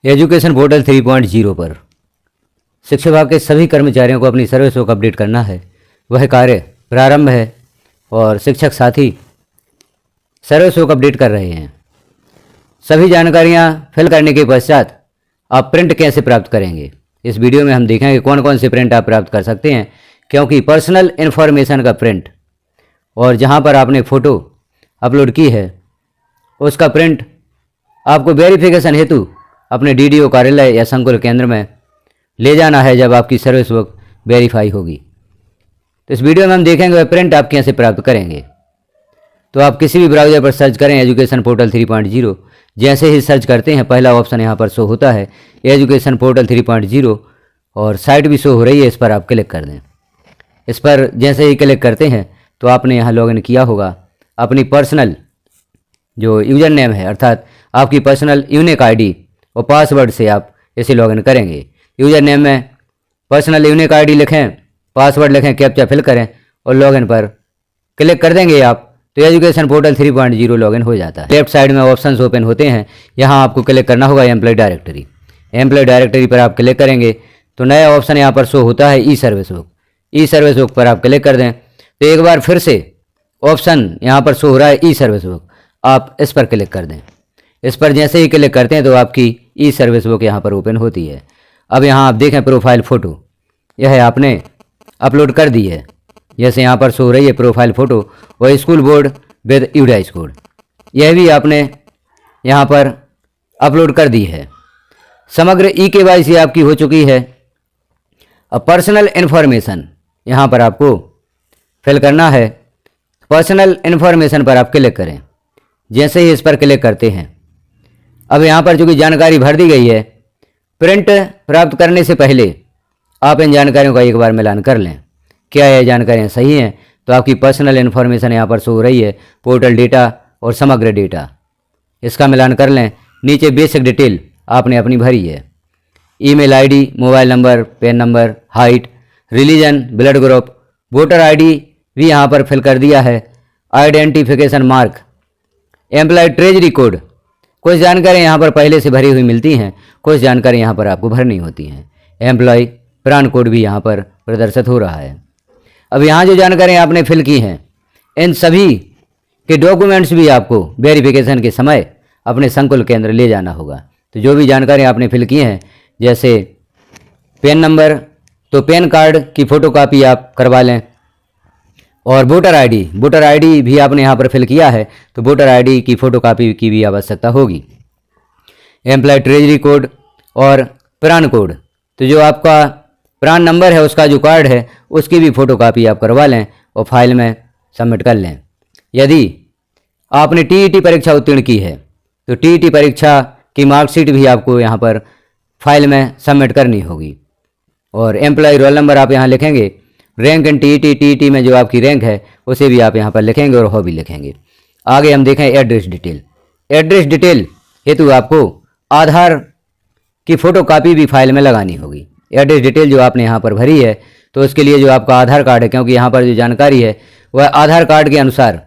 Education portal 3.0 पर शिक्षा विभाग के सभी कर्मचारियों को अपनी सर्विस बुक अपडेट करना है। वह कार्य प्रारंभ है और शिक्षक साथी सर्विस बुक अपडेट कर रहे हैं। सभी जानकारियां फिल करने के पश्चात आप प्रिंट कैसे प्राप्त करेंगे, इस वीडियो में हम देखेंगे कौन कौन से प्रिंट आप प्राप्त कर सकते हैं। क्योंकि पर्सनल इन्फॉर्मेशन का प्रिंट और जहां पर आपने फ़ोटो अपलोड की है उसका प्रिंट आपको वेरिफिकेशन हेतु अपने डीडीओ कार्यालय या संकुल केंद्र में ले जाना है जब आपकी सर्विस बुक वेरीफाई होगी। तो इस वीडियो में हम देखेंगे वह प्रिंट आप कैसे प्राप्त करेंगे। तो आप किसी भी ब्राउज़र पर सर्च करें एजुकेशन पोर्टल 3.0। जैसे ही सर्च करते हैं पहला ऑप्शन यहाँ पर शो होता है एजुकेशन पोर्टल 3.0 और साइट भी शो हो रही है, इस पर आप क्लिक कर दें। इस पर जैसे ही क्लिक करते हैं तो आपने यहाँ लॉगिन किया होगा। अपनी पर्सनल जो यूज़र नेम है अर्थात आपकी पर्सनल यूनिक आईडी और पासवर्ड से आप इसे लॉगिन करेंगे। यूज़र नेम में पर्सनल यूनिक आईडी लिखें, पासवर्ड लिखें, कैप्चा फिल करें और लॉगिन पर क्लिक कर देंगे आप तो एजुकेशन पोर्टल 3.0 लॉगिन हो जाता है। लेफ्ट साइड में ऑप्शंस ओपन होते हैं, यहाँ आपको क्लिक करना होगा एम्प्लॉय डायरेक्टरी। एम्प्लॉय डायरेक्टरी पर आप क्लिक करेंगे तो नया ऑप्शन यहाँ पर शो होता है ई सर्विस बुक। ई सर्विस बुक पर आप क्लिक कर दें तो एक बार फिर से ऑप्शन यहाँ पर शो हो रहा है ई सर्विस बुक, आप इस पर क्लिक कर दें। इस पर जैसे ही क्लिक करते हैं तो आपकी ई सर्विस बुक यहाँ पर ओपन होती है। अब यहाँ आप देखें प्रोफाइल फ़ोटो, यह आपने अपलोड कर दी है। जैसे यहाँ पर शो हो रही है प्रोफाइल फ़ोटो और school board with UDISE code, यह भी आपने यहाँ पर अपलोड कर दी है। समग्र ई-केवाईसी आपकी हो चुकी है। अब पर्सनल इन्फॉर्मेशन यहाँ पर आपको फिल करना है। पर्सनल इन्फॉर्मेशन पर आप क्लिक करें। जैसे ही इस पर क्लिक करते हैं अब यहाँ पर चूँकि जानकारी भर दी गई है, प्रिंट प्राप्त करने से पहले आप इन जानकारियों का एक बार मिलान कर लें, क्या यह जानकारियाँ सही हैं। तो आपकी पर्सनल इन्फॉर्मेशन यहाँ पर शो हो रही है, पोर्टल डेटा और समग्र डेटा, इसका मिलान कर लें। नीचे बेसिक डिटेल आपने अपनी भरी है, email ID, mobile number, PAN number, height, religion, blood group, voter ID भी यहाँ पर फिल कर दिया है, identification mark, employ treasury code. कुछ जानकारी यहाँ पर पहले से भरी हुई मिलती हैं, कुछ जानकारी यहाँ पर आपको भरनी होती हैं। एम्प्लॉय प्राण कोड भी यहाँ पर प्रदर्शित हो रहा है। अब यहाँ जो जानकारी आपने फिल की हैं इन सभी के डॉक्यूमेंट्स भी आपको वेरिफिकेशन के समय अपने संकुल केंद्र ले जाना होगा। तो जो भी जानकारी आपने फिल की हैं जैसे पैन नंबर, तो पैन कार्ड की फ़ोटोकॉपी आप करवा लें और वोटर आईडी भी आपने यहाँ पर फिल किया है तो वोटर आईडी की फ़ोटोकॉपी की भी आवश्यकता होगी। एम्प्लॉय ट्रेजरी कोड और प्राण कोड, तो जो आपका प्राण नंबर है उसका जो कार्ड है उसकी भी फ़ोटोकॉपी आप करवा लें और फाइल में सबमिट कर लें। यदि आपने टीईटी परीक्षा उत्तीर्ण की है तो टीईटी परीक्षा की मार्कशीट भी आपको यहाँ पर फाइल में सबमिट करनी होगी। और एम्प्लॉय रोल नंबर आप यहाँ लिखेंगे, रैंक इन टीईटी में जो आपकी रैंक है उसे भी आप यहाँ पर लिखेंगे और हॉबी लिखेंगे। आगे हम देखें एड्रेस डिटेल। एड्रेस डिटेल हेतु आपको आधार की फ़ोटोकॉपी भी फाइल में लगानी होगी। एड्रेस डिटेल जो आपने यहाँ पर भरी है तो उसके लिए जो आपका आधार कार्ड है, क्योंकि यहाँ पर जो जानकारी है वह आधार कार्ड के अनुसार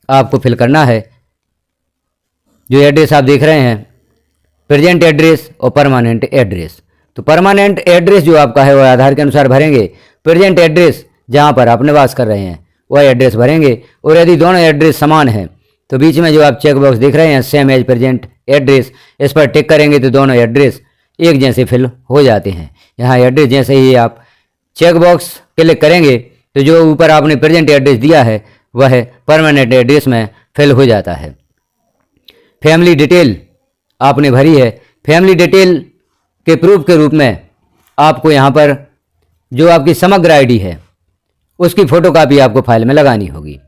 आपको फिल करना है। जो एड्रेस आप देख रहे हैं प्रेजेंट एड्रेस और परमानेंट एड्रेस, तो परमानेंट एड्रेस जो आपका है वह आधार के अनुसार भरेंगे। प्रेजेंट एड्रेस जहाँ पर आप निवास कर रहे हैं वह एड्रेस भरेंगे। और यदि दोनों एड्रेस समान हैं तो बीच में जो आप चेक बॉक्स देख रहे हैं सेम एज प्रेजेंट एड्रेस, इस पर टिक करेंगे तो दोनों एड्रेस एक जैसे फिल हो जाते हैं। यहाँ एड्रेस जैसे ही आप चेक बॉक्स क्लिक करेंगे तो जो ऊपर आपने प्रेजेंट एड्रेस दिया है वह परमानेंट एड्रेस में फिल हो जाता है। फैमिली डिटेल आपने भरी है। फैमिली डिटेल के प्रूफ के रूप में आपको यहाँ पर जो आपकी समग्र आईडी है उसकी फ़ोटोकॉपी आपको फाइल में लगानी होगी।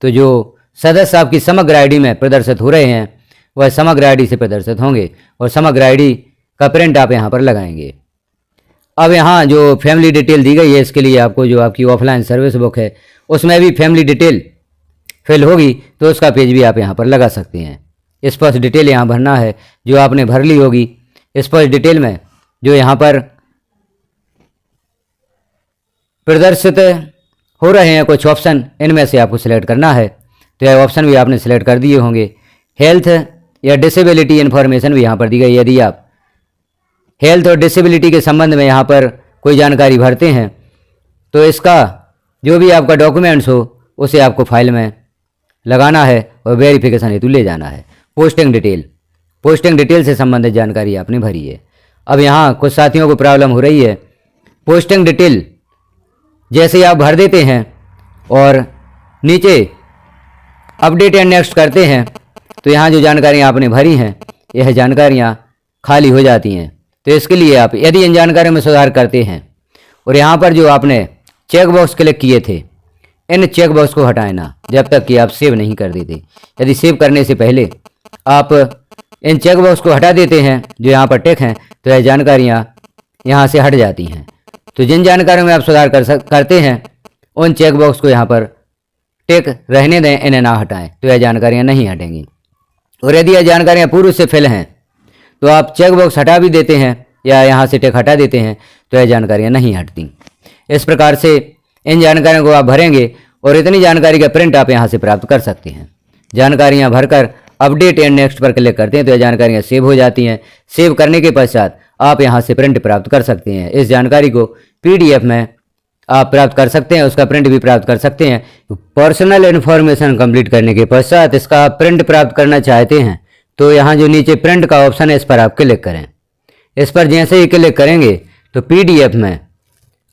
तो जो सदस्य आपकी समग्र आईडी में प्रदर्शित हो रहे हैं वह समग्र आईडी से प्रदर्शित होंगे और समग्र आईडी का प्रिंट आप यहाँ पर लगाएंगे। अब यहाँ जो फैमिली डिटेल दी गई है इसके लिए आपको जो आपकी ऑफलाइन सर्विस बुक है उसमें भी फैमिली डिटेल फिल होगी तो उसका पेज भी आप यहाँ पर लगा सकते हैं। स्पष्ट डिटेल यहाँ भरना है जो आपने भर ली होगी। स्पष्ट डिटेल में जो यहाँ पर प्रदर्शित हो रहे हैं कुछ ऑप्शन, इनमें से आपको सिलेक्ट करना है। तो यह ऑप्शन भी आपने सिलेक्ट कर दिए होंगे। हेल्थ या डिसेबिलिटी इन्फॉर्मेशन भी यहाँ पर दी गई। यदि आप हेल्थ और डिसेबिलिटी के संबंध में यहाँ पर कोई जानकारी भरते हैं तो इसका जो भी आपका डॉक्यूमेंट्स हो उसे आपको फाइल में लगाना है और वेरिफिकेशन हेतु ले जाना है। पोस्टिंग डिटेल से संबंधित जानकारी आपने भरी है। अब यहाँ कुछ साथियों को प्रॉब्लम हो रही है। पोस्टिंग डिटेल जैसे आप भर देते हैं और नीचे अपडेट एंड नेक्स्ट करते हैं तो यहाँ जो जानकारियाँ आपने भरी हैं यह जानकारियाँ खाली हो जाती हैं। तो इसके लिए आप यदि इन जानकारियों में सुधार करते हैं और यहाँ पर जो आपने चेक बॉक्स क्लिक किए थे इन चेक बॉक्स को हटाना जब तक कि आप सेव नहीं कर देते। यदि सेव करने से पहले आप इन चेक बॉक्स को हटा देते हैं जो यहाँ पर टिक हैं तो यह जानकारियाँ यहाँ से हट जाती हैं। तो जिन जानकारियों में आप सुधार करते हैं उन चेक बॉक्स को यहाँ पर टिक रहने दें, इन्हें ना हटाएं तो यह जानकारियाँ नहीं हटेंगी। और यदि यह जानकारियाँ पूर्व से फिल हैं तो आप चेक बॉक्स हटा भी देते हैं या यहाँ से टिक हटा देते हैं तो यह जानकारियाँ नहीं हटती। इस प्रकार से इन जानकारियों को आप भरेंगे और इतनी जानकारी का प्रिंट आप यहाँ से प्राप्त कर सकते हैं। जानकारियाँ भरकर अपडेट एंड नेक्स्ट पर क्लिक करते हैं तो यह जानकारियाँ सेव हो जाती हैं। सेव करने के पश्चात आप यहाँ से प्रिंट प्राप्त कर सकते हैं। इस जानकारी को PDF में आप प्राप्त कर सकते हैं, उसका प्रिंट भी प्राप्त कर सकते हैं। पर्सनल इन्फॉर्मेशन कंप्लीट करने के पश्चात इसका प्रिंट प्राप्त करना चाहते हैं तो यहाँ जो नीचे प्रिंट का ऑप्शन है इस पर आप क्लिक करें। इस पर जैसे ही क्लिक करेंगे तो PDF में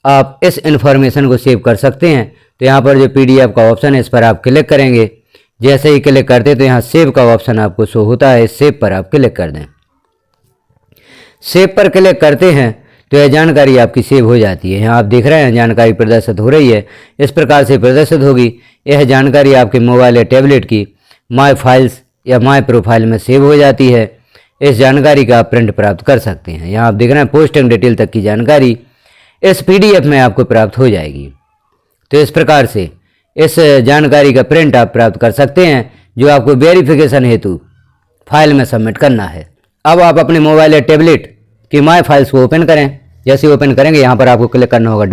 आप इस इन्फॉर्मेशन को सेव कर सकते हैं। तो यहाँ पर जो PDF का ऑप्शन है इस पर आप क्लिक करेंगे। जैसे ही क्लिक करते तो यहाँ सेव का ऑप्शन आपको शो होता है, इस सेव पर आप क्लिक कर दें। सेव पर क्लिक करते हैं तो यह जानकारी आपकी सेव हो जाती है। यहाँ आप देख रहे हैं जानकारी प्रदर्शित हो रही है, इस प्रकार से प्रदर्शित होगी। यह जानकारी आपके मोबाइल या टैबलेट की माय फाइल्स या माय प्रोफाइल में सेव हो जाती है। इस जानकारी का आप प्रिंट प्राप्त कर सकते हैं। यहाँ आप देख रहे हैं पोस्टिंग डिटेल तक की जानकारी इस PDF में आपको प्राप्त हो जाएगी। तो इस प्रकार से इस जानकारी का प्रिंट आप प्राप्त कर सकते हैं जो आपको वेरिफिकेशन हेतु फाइल में सबमिट करना है। अब आप अपने मोबाइल या टैबलेट की माय फाइल्स को ओपन करें। जैसे ओपन करेंगे यहाँ पर आपको क्लिक करना होगा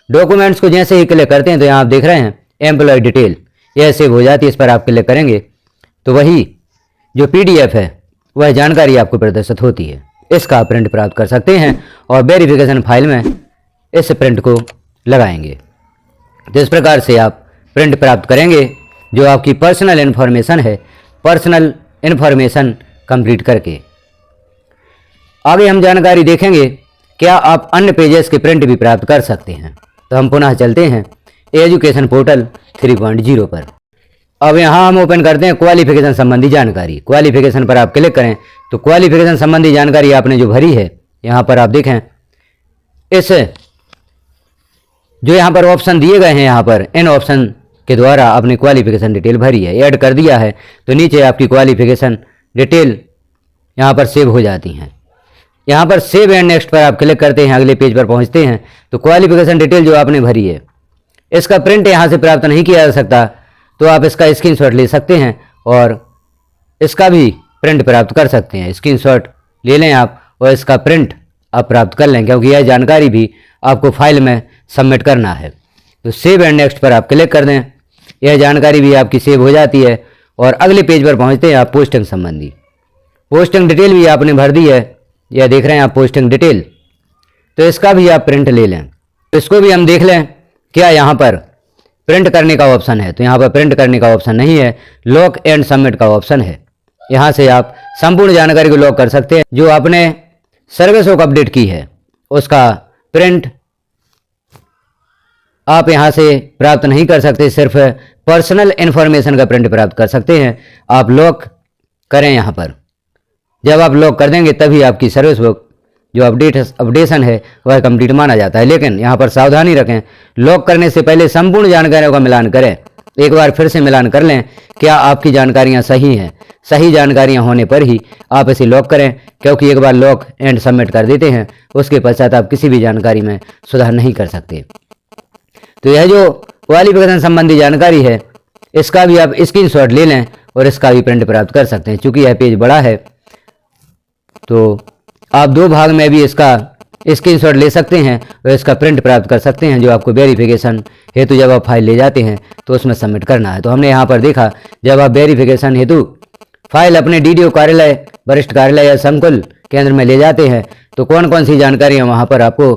डॉक्यूमेंट्स को जैसे ही क्लिक करते हैं तो यहाँ आप देख रहे हैं एम्प्लॉय डिटेल, यह सेव हो जाती है। इस पर आप क्लिक करेंगे तो वही जो PDF है वह जानकारी आपको प्रदर्शित होती है। इसका आप प्रिंट प्राप्त कर सकते हैं और वेरिफिकेशन फाइल में इस प्रिंट को लगाएंगे। तो इस प्रकार से आप प्रिंट प्राप्त करेंगे जो आपकी पर्सनल इन्फॉर्मेशन है, पर्सनल इन्फॉर्मेशन कंप्लीट करके। आगे हम जानकारी देखेंगे क्या आप अन्य पेजेस के प्रिंट भी प्राप्त कर सकते हैं। तो हम पुनः चलते हैं एजुकेशन पोर्टल 3.0 पर। अब यहाँ हम ओपन करते हैं क्वालिफिकेशन संबंधी जानकारी। क्वालिफिकेशन पर आप क्लिक करें तो क्वालिफिकेशन संबंधी जानकारी आपने जो भरी है यहाँ पर आप देखें इस जो यहाँ पर ऑप्शन दिए गए हैं यहाँ पर इन ऑप्शन के द्वारा अपनी क्वालिफिकेशन डिटेल भरी है, ऐड कर दिया है तो नीचे आपकी क्वालिफिकेशन डिटेल यहाँ पर सेव हो जाती हैं। यहाँ पर सेव एंड नेक्स्ट पर आप क्लिक करते हैं, अगले पेज पर पहुँचते हैं तो क्वालिफिकेशन डिटेल जो आपने भरी है इसका प्रिंट यहाँ से प्राप्त नहीं किया जा सकता तो आप इसका स्क्रीनशॉट ले सकते हैं और इसका भी प्रिंट प्राप्त कर सकते हैं। स्क्रीनशॉट ले लें आप और इसका प्रिंट आप प्राप्त कर लें क्योंकि यह जानकारी भी आपको फाइल में सबमिट करना है। तो सेव एंड नेक्स्ट पर आप क्लिक कर दें, यह जानकारी भी आपकी सेव हो जाती है और अगले पेज पर पहुंचते हैं आप पोस्टिंग संबंधी। पोस्टिंग डिटेल भी आपने भर दी है, यह देख रहे हैं आप पोस्टिंग डिटेल, तो इसका भी आप प्रिंट ले लें। तो इसको भी हम देख लें क्या यहाँ पर प्रिंट करने का ऑप्शन है। तो यहाँ पर प्रिंट करने का ऑप्शन नहीं है, लॉक एंड सबमिट का ऑप्शन है। यहाँ से आप संपूर्ण जानकारी को लॉक कर सकते हैं जो आपने सर्विस को अपडेट की है उसका प्रिंट आप यहाँ से प्राप्त नहीं कर सकते, सिर्फ पर्सनल इन्फॉर्मेशन का प्रिंट प्राप्त कर सकते हैं। आप लॉक करें यहाँ पर, जब आप लॉक कर देंगे तभी आपकी सर्विस बुक जो अपडेशन है वह कंप्लीट माना जाता है। लेकिन यहाँ पर सावधानी रखें, लॉक करने से पहले संपूर्ण जानकारियों का मिलान करें। एक बार फिर से मिलान कर लें क्या आपकी जानकारियाँ सही हैं। सही जानकारियाँ होने पर ही आप इसे लॉक करें क्योंकि एक बार लॉक एंड सबमिट कर देते हैं उसके पश्चात आप किसी भी जानकारी में सुधार नहीं कर सकते। तो यह जो क्वालिफिकेशन संबंधी जानकारी है इसका भी आप स्क्रीनशॉट ले लें और इसका भी प्रिंट प्राप्त कर सकते हैं। चूँकि यह पेज बड़ा है तो आप दो भाग में भी इसका स्क्रीनशॉट ले सकते हैं और इसका प्रिंट प्राप्त कर सकते हैं जो आपको वेरिफिकेशन हेतु जब आप फाइल ले जाते हैं तो उसमें सबमिट करना है। तो हमने यहाँ पर देखा जब आप वेरिफिकेशन हेतु फाइल अपने DDO कार्यालय, वरिष्ठ कार्यालय या संकुल केंद्र में ले जाते हैं तो कौन कौन सी जानकारियाँ वहाँ पर आपको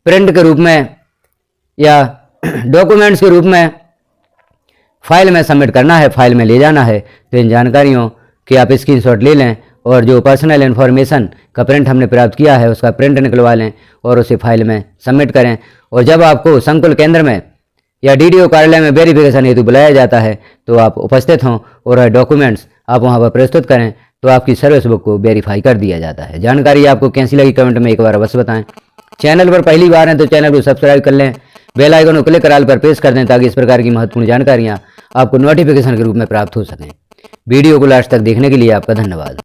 प्रिंट के रूप में या डॉक्यूमेंट्स के रूप में फाइल में सबमिट करना है, फाइल में ले जाना है। तो इन जानकारियों की आप स्क्रीनशॉट ले लें और जो पर्सनल इन्फॉर्मेशन का प्रिंट हमने प्राप्त किया है उसका प्रिंट निकलवा लें और उसे फाइल में सबमिट करें। और जब आपको संकुल केंद्र में या डीडीओ कार्यालय में वेरिफिकेशन हेतु बुलाया जाता है तो आप उपस्थित हों और डॉक्यूमेंट्स आप वहां पर प्रस्तुत करें तो आपकी सर्विस बुक को वेरीफाई कर दिया जाता है। जानकारी आपको कैसी लगी कमेंट में एक बार अवश्य बताएं। चैनल पर पहली बार हैं तो चैनल को सब्सक्राइब कर लें, बेल आइकन को क्लिक कर ऑल पर प्रेस कर दें ताकि इस प्रकार की महत्वपूर्ण जानकारियाँ आपको नोटिफिकेशन के रूप में प्राप्त हो सकें। वीडियो को लास्ट तक देखने के लिए आपका धन्यवाद।